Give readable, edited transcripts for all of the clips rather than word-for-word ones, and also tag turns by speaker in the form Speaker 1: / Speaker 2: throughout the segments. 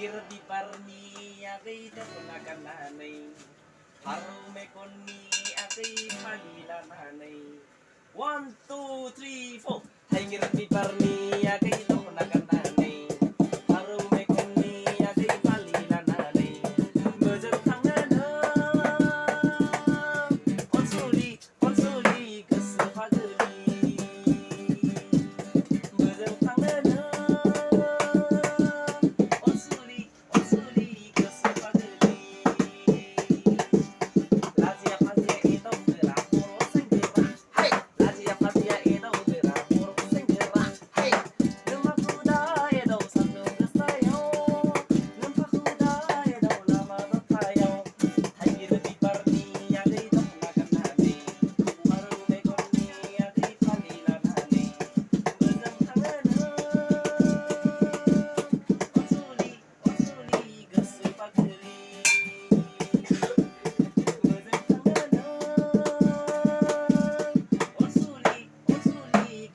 Speaker 1: Girdi parni agay dakunagananay. Harume konni agay palilananay. 1, 2, 3, 4. Hay girdi parni agay dakunagananay. Harume konni agay palilananay. Mojang tanganan onsuli kesepageli. Mojang tanganan onsuli kesepageli. Lazia pazia edau beraporo senggera. Hai, lazia pazia edau beraporo senggera. Hai, nemah kuda edau satu kesayo. Nemah kuda edau lama bertayo. Hai girdi parni agay dakunagananay. Harume konni agay palilananay. Mojang tanganan onsuli kesepageli. Mojang tanganan onsuli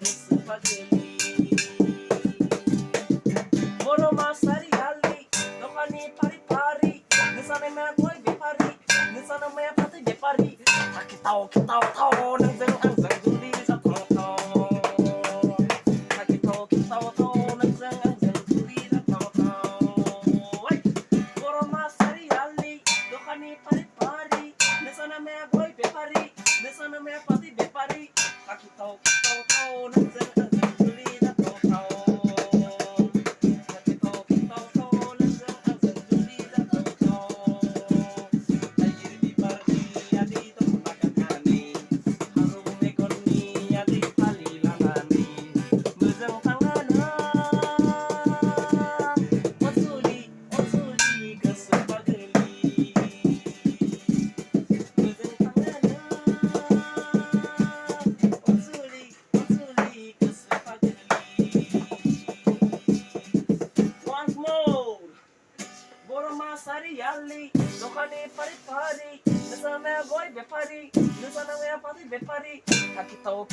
Speaker 1: kesepageli. Moro masari ali, dokani pari-pari. Nesana mea koi bepari, nesana mea pati bepari. Takitau nang zeng ang zeng juli sa tau. Takitau nang zeng ang zeng juli sa tau. Ay, moro masari ali, dokani pari-pari. Nesana mea koi bepari, nesana mea pati bepari. Takitau nang zeng ang zeng juli sa tau. Once more. Masari ali, dokani pari-pari. Nesana mea goi bepari, nesana mea pati bepari. Takitau